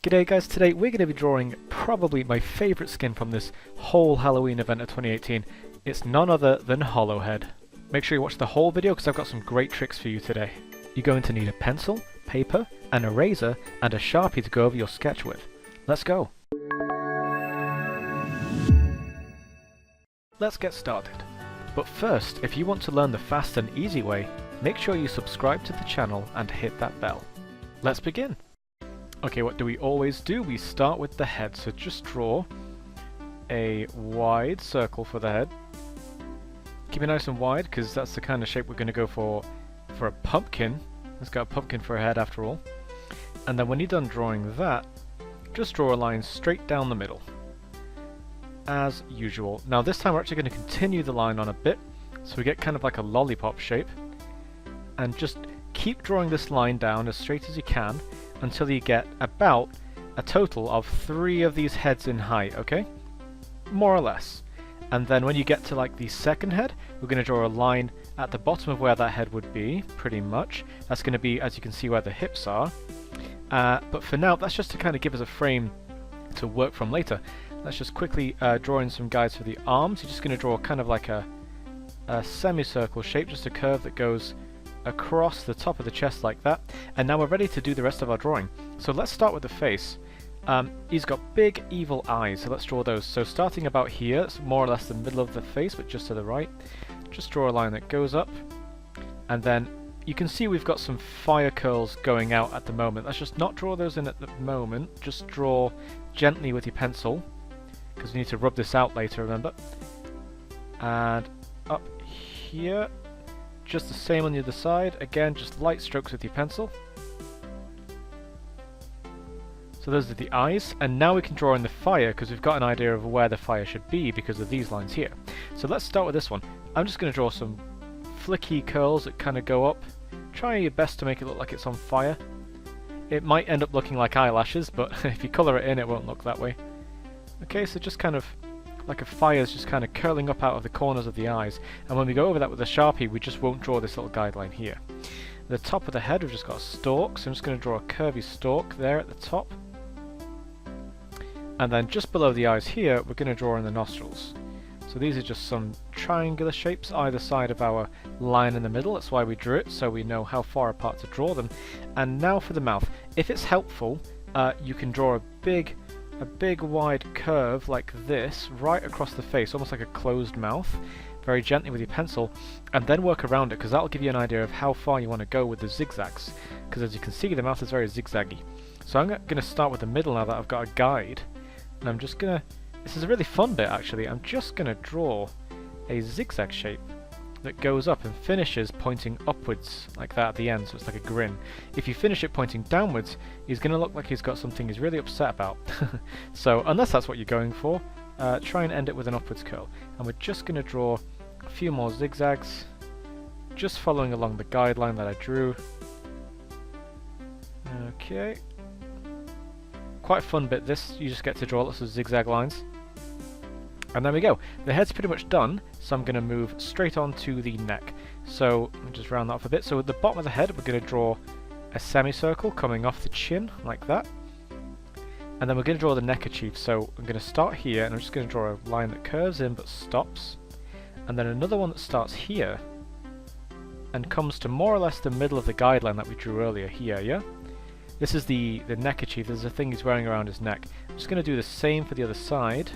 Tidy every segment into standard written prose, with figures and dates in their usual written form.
G'day guys, today we're going to be drawing probably my favourite skin from this whole Halloween event of 2018. It's none other than Hollowhead. Make sure you watch the whole video because I've got some great tricks for you today. You're going to need a pencil, paper, an eraser and a Sharpie to go over your sketch with. Let's go! Let's get started. But first, if you want to learn the fast and easy way, make sure you subscribe to the channel and hit that bell. Let's begin! Okay, what do we always do? We start with the head, so just draw a wide circle for the head. Keep it nice and wide, because that's the kind of shape we're going to go for a pumpkin. It's got a pumpkin for a head after all. And then when you're done drawing that, just draw a line straight down the middle. As usual. Now this time we're actually going to continue the line on a bit, so we get kind of like a lollipop shape. And just keep drawing this line down as straight as you can, until you get about a total of 3 of these heads in height, okay? More or less. And then when you get to like the second head, we're going to draw a line at the bottom of where that head would be, pretty much. That's going to be, as you can see, where the hips are. But for now, that's just to kind of give us a frame to work from later. Let's just quickly draw in some guides for the arms. You're just going to draw kind of like a semicircle shape, just a curve that goes across the top of the chest like that, and now we're ready to do the rest of our drawing. So let's start with the face. He's got big evil eyes, so let's draw those. So starting about here, it's more or less the middle of the face, but just to the right. Just draw a line that goes up, and then you can see we've got some fire curls going out at the moment. Let's just not draw those in at the moment, just draw gently with your pencil, because we need to rub this out later, remember. And up here, just the same on the other side, again just light strokes with your pencil. So those are the eyes, and now we can draw in the fire because we've got an idea of where the fire should be because of these lines here. So let's start with this one. I'm just going to draw some flicky curls that kind of go up. Try your best to make it look like it's on fire. It might end up looking like eyelashes, but if you colour it in it won't look that way. Okay, so just kind of like a fire is just kind of curling up out of the corners of the eyes, and when we go over that with a Sharpie we just won't draw this little guideline here. At the top of the head we've just got a stalk, so I'm just going to draw a curvy stalk there at the top, and then just below the eyes here we're going to draw in the nostrils. So these are just some triangular shapes either side of our line in the middle. That's why we drew it, so we know how far apart to draw them. And now for the mouth. If it's helpful, you can draw a big wide curve like this right across the face, almost like a closed mouth, very gently with your pencil, and then work around it because that'll give you an idea of how far you want to go with the zigzags, because as you can see the mouth is very zigzaggy. So I'm going to start with the middle now that I've got a guide, and I'm just going to, this is a really fun bit actually, I'm just going to draw a zigzag shape that goes up and finishes pointing upwards like that at the end, so it's like a grin. If you finish it pointing downwards, he's going to look like he's got something he's really upset about. So unless that's what you're going for, try and end it with an upwards curl. And we're just going to draw a few more zigzags, just following along the guideline that I drew. Okay. Quite a fun bit this, you just get to draw lots of zigzag lines. And there we go. The head's pretty much done, so I'm going to move straight on to the neck. So, let me just round that off a bit. So at the bottom of the head, we're going to draw a semicircle coming off the chin, like that. And then we're going to draw the neckerchief. So I'm going to start here, and I'm just going to draw a line that curves in but stops. And then another one that starts here, and comes to more or less the middle of the guideline that we drew earlier here, yeah? This is the neckerchief. There's a thing he's wearing around his neck. I'm just going to do the same for the other side.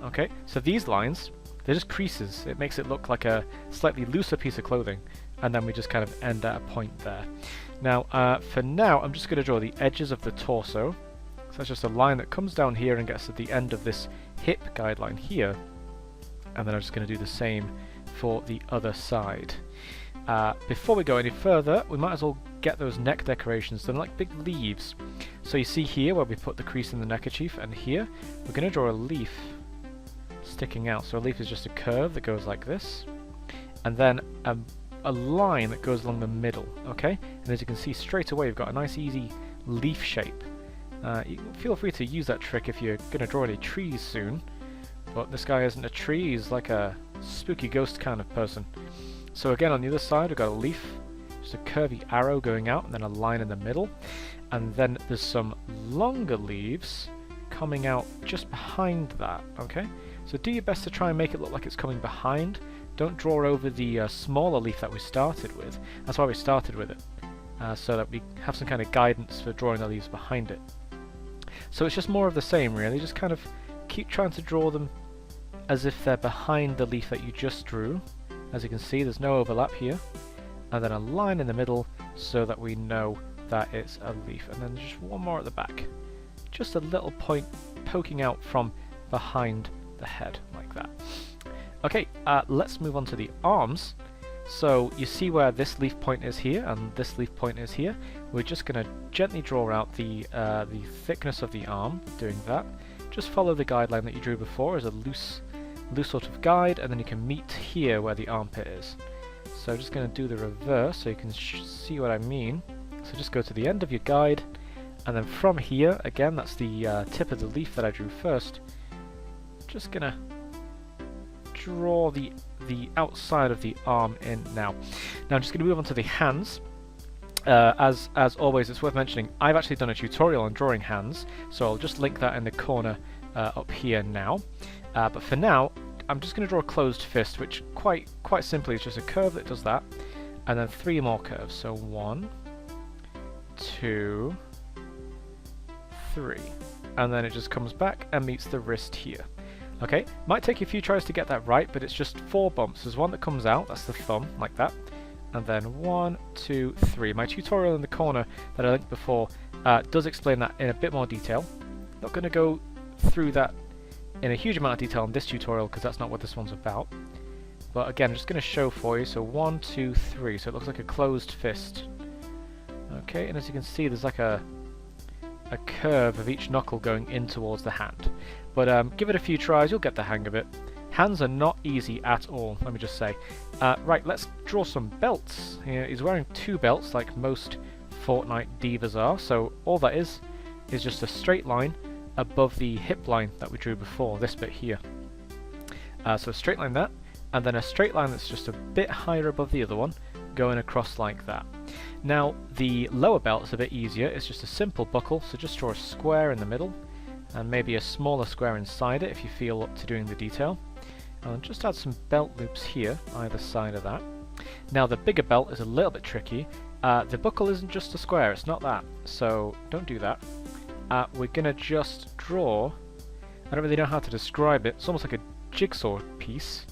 Okay, so these lines, they're just creases. It makes it look like a slightly looser piece of clothing, and then we just kind of end at a point there. Now, for now, I'm just going to draw the edges of the torso. So that's just a line that comes down here and gets to the end of this hip guideline here, and then I'm just going to do the same for the other side. Before we go any further, we might as well get those neck decorations done, like big leaves. So you see here where we put the crease in the neckerchief, and here we're going to draw a leaf sticking out. So a leaf is just a curve that goes like this, and then a line that goes along the middle, okay? And as you can see straight away, you've got a nice easy leaf shape. You can feel free to use that trick if you're going to draw any trees soon, but this guy isn't a tree, he's like a spooky ghost kind of person. So again, on the other side we've got a leaf, just a curvy arrow going out, and then a line in the middle. and then there's some longer leaves coming out just behind that, okay? So do your best to try and make it look like it's coming behind. Don't draw over the smaller leaf that we started with. That's why we started with it, so that we have some kind of guidance for drawing the leaves behind it. So it's just more of the same, really. Just kind of keep trying to draw them as if they're behind the leaf that you just drew. As you can see, there's no overlap here. And then a line in the middle so that we know that it's a leaf. And then just one more at the back. Just a little point poking out from behind the head, like that. Okay, let's move on to the arms. So you see where this leaf point is here and this leaf point is here. We're just going to gently draw out the thickness of the arm, doing that. Just follow the guideline that you drew before as a loose sort of guide, and then you can meet here where the armpit is. So I'm just going to do the reverse so you can see what I mean. So just go to the end of your guide, and then from here, again, that's the tip of the leaf that I drew first. Just going to draw the outside of the arm in now. Now I'm just going to move on to the hands. As always, it's worth mentioning, I've actually done a tutorial on drawing hands, so I'll just link that in the corner up here now. But for now, I'm just going to draw a closed fist, which quite simply is just a curve that does that, and then 3 more curves. So 1, 2, 3, and then it just comes back and meets the wrist here. Okay, might take you a few tries to get that right, but it's just 4 bumps. There's one that comes out, that's the thumb, like that, and then 1, 2, 3. My tutorial in the corner that I linked before does explain that in a bit more detail. Not going to go through that in a huge amount of detail in this tutorial because that's not what this one's about. But again, I'm just going to show for you. So 1, 2, 3. So it looks like a closed fist. Okay, and as you can see, there's like a curve of each knuckle going in towards the hand. But give it a few tries, you'll get the hang of it. Hands are not easy at all, let me just say. Right, let's draw some belts. Here, he's wearing 2 belts like most Fortnite divas are. So all that is just a straight line above the hip line that we drew before, this bit here. So straight line that, and then a straight line that's just a bit higher above the other one, going across like that. Now the lower belt is a bit easier, it's just a simple buckle, so just draw a square in the middle, and maybe a smaller square inside it if you feel up to doing the detail. And just add some belt loops here, either side of that. Now the bigger belt is a little bit tricky. The buckle isn't just a square, it's not that, so don't do that. We're going to just draw, I don't really know how to describe it, it's almost like a jigsaw piece,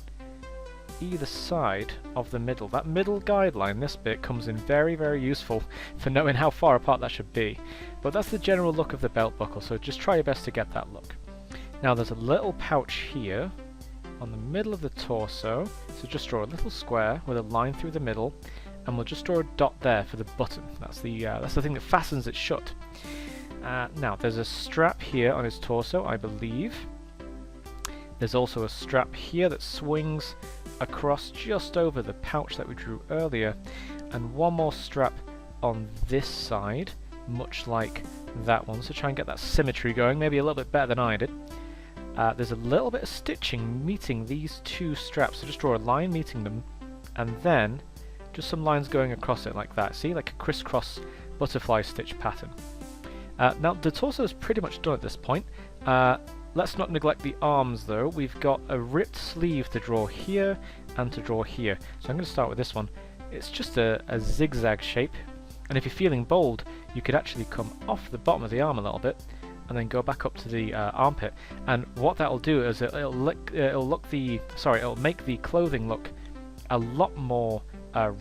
either side of the middle. That middle guideline, this bit, comes in very, very useful for knowing how far apart that should be. But that's the general look of the belt buckle, so just try your best to get that look. Now there's a little pouch here on the middle of the torso, so just draw a little square with a line through the middle, and we'll just draw a dot there for the button. That's the thing that fastens it shut. Now there's a strap here on his torso, I believe. There's also a strap here that swings across just over the pouch that we drew earlier, and one more strap on this side, much like that one, so try and get that symmetry going, maybe a little bit better than I did. There's a little bit of stitching meeting these 2 straps, so just draw a line meeting them, and then just some lines going across it like that. See, like a crisscross butterfly stitch pattern. Now the torso is pretty much done at this point. Let's not neglect the arms though. We've got a ripped sleeve to draw here and to draw here. So I'm going to start with this one. It's just a zigzag shape, and if you're feeling bold you could actually come off the bottom of the arm a little bit and then go back up to the armpit, and what that'll do is it'll make the clothing look a lot more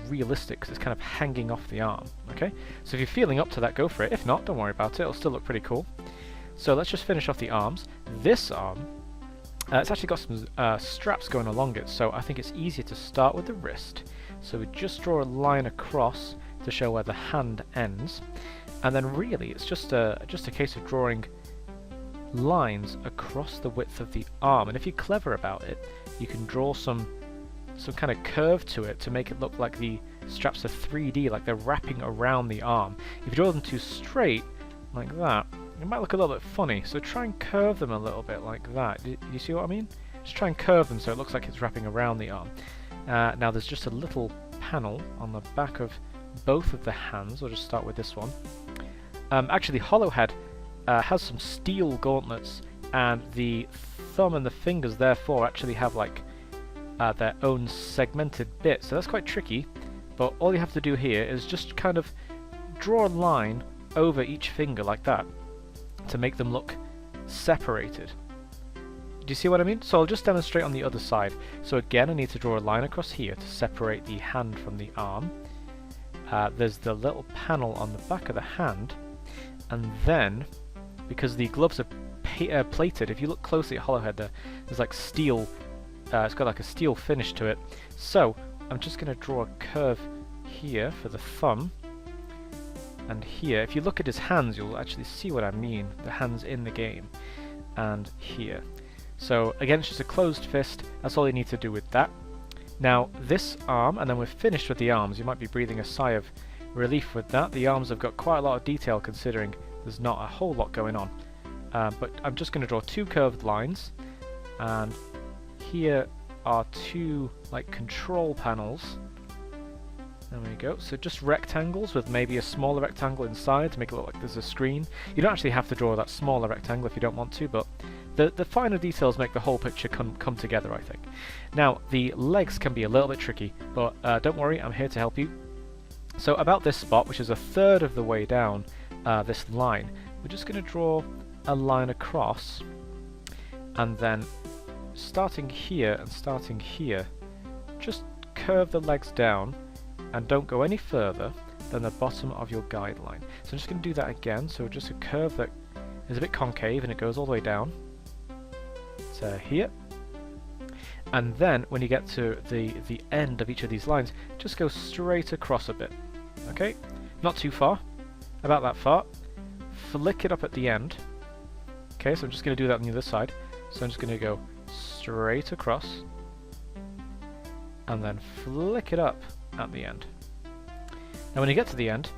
realistic because it's kind of hanging off the arm. Okay, so if you're feeling up to that, go for it. If not, don't worry about it, it'll still look pretty cool. So let's just finish off the arms. This arm, it's actually got some straps going along it, so I think it's easier to start with the wrist. So we just draw a line across to show where the hand ends, and then really it's just a case of drawing lines across the width of the arm. And if you're clever about it, you can draw some kind of curve to it to make it look like the straps are 3D, like they're wrapping around the arm. If you draw them too straight, like that, it might look a little bit funny, so try and curve them a little bit like that. Do you see what I mean? Just try and curve them so it looks like it's wrapping around the arm. Now there's just a little panel on the back of both of the hands. We'll just start with this one. Actually, Hollowhead has some steel gauntlets, and the thumb and the fingers therefore actually have like their own segmented bits, so that's quite tricky. But all you have to do here is just kind of draw a line over each finger like that to make them look separated. Do you see what I mean? So I'll just demonstrate on the other side. So again, I need to draw a line across here to separate the hand from the arm. There's the little panel on the back of the hand, and then, because the gloves are plated, if you look closely at Hollowhead there's like steel, it's got like a steel finish to it. So I'm just going to draw a curve here for the thumb, and here, if you look at his hands, you'll actually see what I mean, the hands in the game, and here. So again, it's just a closed fist, that's all you need to do with that. Now this arm, and then we're finished with the arms. You might be breathing a sigh of relief with that. The arms have got quite a lot of detail considering there's not a whole lot going on. But I'm just going to draw two curved lines, and here are two like control panels. There we go. So just rectangles with maybe a smaller rectangle inside to make it look like there's a screen. You don't actually have to draw that smaller rectangle if you don't want to, but the finer details make the whole picture come together, I think. Now, the legs can be a little bit tricky, but don't worry, I'm here to help you. So about this spot, which is a third of the way down this line, we're just going to draw a line across, and then starting here and starting here, just curve the legs down and don't go any further than the bottom of your guideline. So I'm just going to do that again, so just a curve that is a bit concave and it goes all the way down to here. And then when you get to the end of each of these lines, just go straight across a bit. Okay? Not too far. About that far. Flick it up at the end. Okay, so I'm just going to do that on the other side. So I'm just going to go straight across and then flick it up at the end. Now when you get to the end,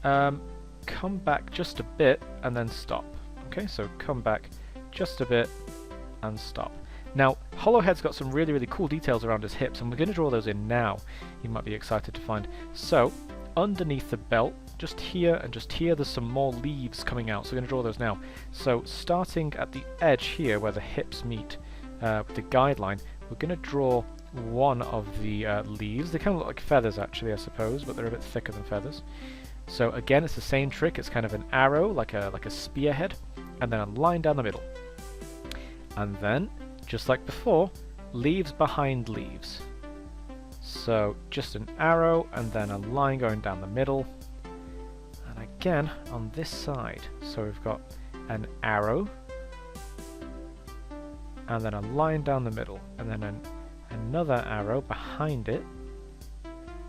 come back just a bit and then stop. Okay, so come back just a bit and stop. Now, Hollowhead's got some really cool details around his hips, and we're going to draw those in now. You might be excited to find. So, underneath the belt, just here and just here, there's some more leaves coming out, so we're going to draw those now. So, starting at the edge here, where the hips meet with the guideline, we're going to draw one of the leaves. They kind of look like feathers, actually, I suppose, but they're a bit thicker than feathers. So, again, it's the same trick. It's kind of an arrow, like a spearhead, and then a line down the middle. And then, just like before, leaves behind leaves. So just an arrow and then a line going down the middle. And again on this side. So we've got an arrow and then a line down the middle, and then another arrow behind it.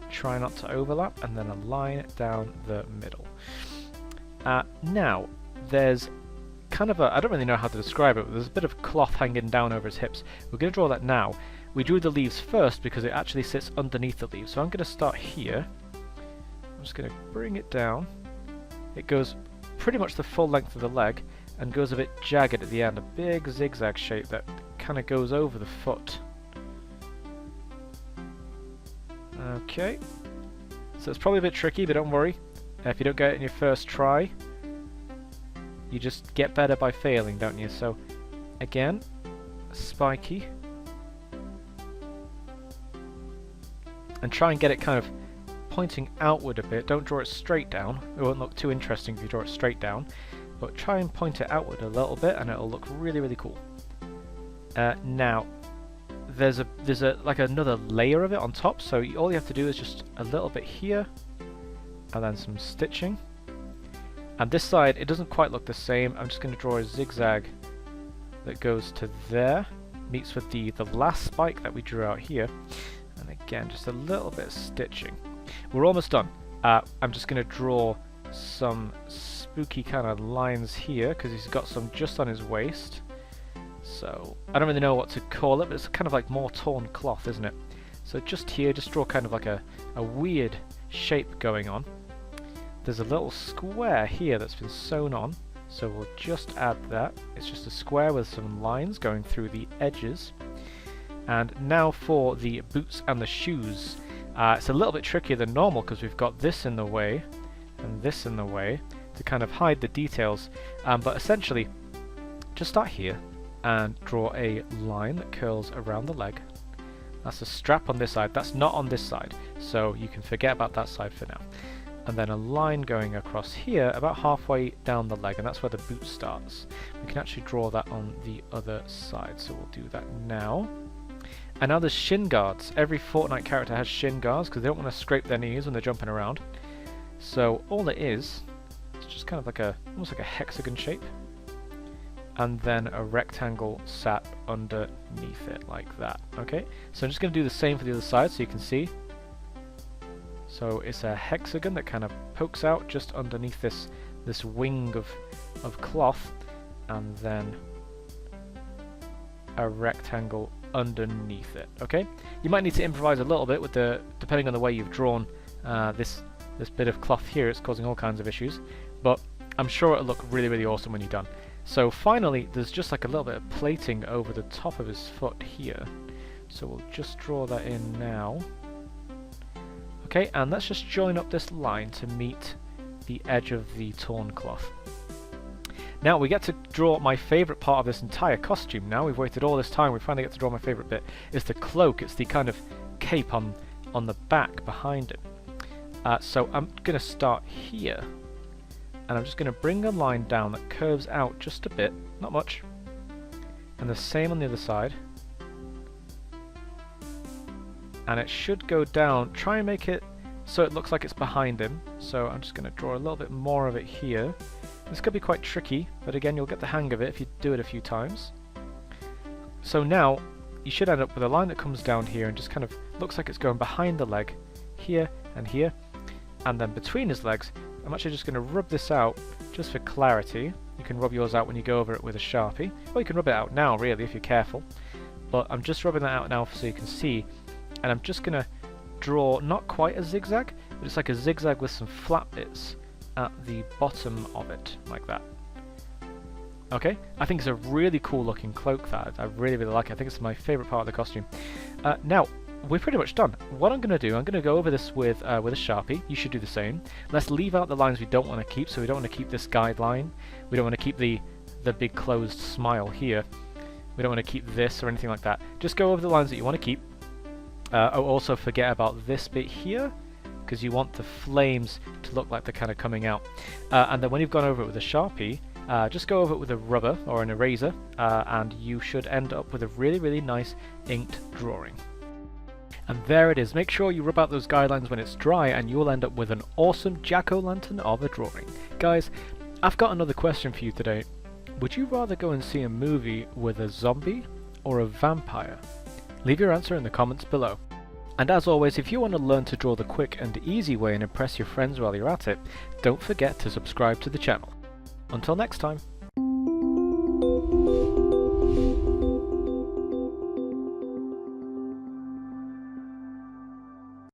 Try not to overlap, and then a line down the middle. Now there's kind of I don't really know how to describe it, but there's a bit of cloth hanging down over his hips. We're going to draw that now. We drew the leaves first because it actually sits underneath the leaves. So I'm going to start here. I'm just going to bring it down. It goes pretty much the full length of the leg and goes a bit jagged at the end, a big zigzag shape that kind of goes over the foot. Okay. So it's probably a bit tricky, but don't worry. If you don't get it in your first try, you just get better by failing, don't you? So, again, spiky. And try and get it kind of pointing outward a bit. Don't draw it straight down. It won't look too interesting if you draw it straight down. But try and point it outward a little bit and it'll look really cool. Now, there's like another layer of it on top, so all you have to do is just a little bit here, and then some stitching. And this side, it doesn't quite look the same. I'm just going to draw a zigzag that goes to there, meets with the last spike that we drew out here. And again, just a little bit of stitching. We're almost done. I'm just going to draw some spooky kind of lines here, because he's got some just on his waist. So, I don't really know what to call it, but it's kind of like more torn cloth, isn't it? So just here, just draw kind of like a weird shape going on. There's a little square here that's been sewn on, so we'll just add that. It's just a square with some lines going through the edges. And now for the boots and the shoes. It's a little bit trickier than normal because we've got this in the way and this in the way. to kind of hide the details, but essentially just start here and draw a line that curls around the leg. That's a strap on this side, that's not on this side, so you can forget about that side for now. And then a line going across here about halfway down the leg, and that's where the boot starts. We can actually draw that on the other side, so we'll do that now. And now there's shin guards. Every Fortnite character has shin guards because they don't want to scrape their knees when they're jumping around. So all it is, it's just kind of like almost like a hexagon shape, and then a rectangle sat underneath it like that. Okay, so I'm just going to do the same for the other side so you can see. So it's a hexagon that kind of pokes out just underneath this wing of cloth, and then a rectangle underneath it. Okay, you might need to improvise a little bit with depending on the way you've drawn this bit of cloth here. It's causing all kinds of issues, but I'm sure it'll look really, really awesome when you're done. So finally, there's just like a little bit of plating over the top of his foot here. So we'll just draw that in now. Okay, and let's just join up this line to meet the edge of the torn cloth. Now we get to draw my favourite part of this entire costume. Now we've waited all this time, we finally get to draw my favourite bit. It's the cloak, it's the kind of cape on the back behind it. So I'm going to start here, and I'm just going to bring a line down that curves out just a bit, not much, and the same on the other side. And it should go down, try and make it so it looks like it's behind him. So I'm just going to draw a little bit more of it here. This could be quite tricky, but again, you'll get the hang of it if you do it a few times. So now, you should end up with a line that comes down here and just kind of looks like it's going behind the leg, here and here, and then between his legs. I'm actually just going to rub this out just for clarity. You can rub yours out when you go over it with a Sharpie, or you can rub it out now really if you're careful. But I'm just rubbing that out now so you can see, and I'm just going to draw not quite a zigzag, but it's like a zigzag with some flat bits at the bottom of it, like that. Okay, I think it's a really cool looking cloak that I really, really like it. I think it's my favourite part of the costume. Now, we're pretty much done. What I'm going to do, I'm going to go over this with a Sharpie. You should do the same. Let's leave out the lines we don't want to keep, so we don't want to keep this guideline. We don't want to keep the big closed smile here. We don't want to keep this or anything like that. Just go over the lines that you want to keep. Also forget about this bit here, because you want the flames to look like they're kind of coming out. And then when you've gone over it with a Sharpie, just go over it with a rubber or an eraser, and you should end up with a really, really nice inked drawing. And there it is. Make sure you rub out those guidelines when it's dry, and you'll end up with an awesome jack-o'-lantern of a drawing. Guys, I've got another question for you today. Would you rather go and see a movie with a zombie or a vampire? Leave your answer in the comments below. And as always, if you want to learn to draw the quick and easy way and impress your friends while you're at it, don't forget to subscribe to the channel. Until next time.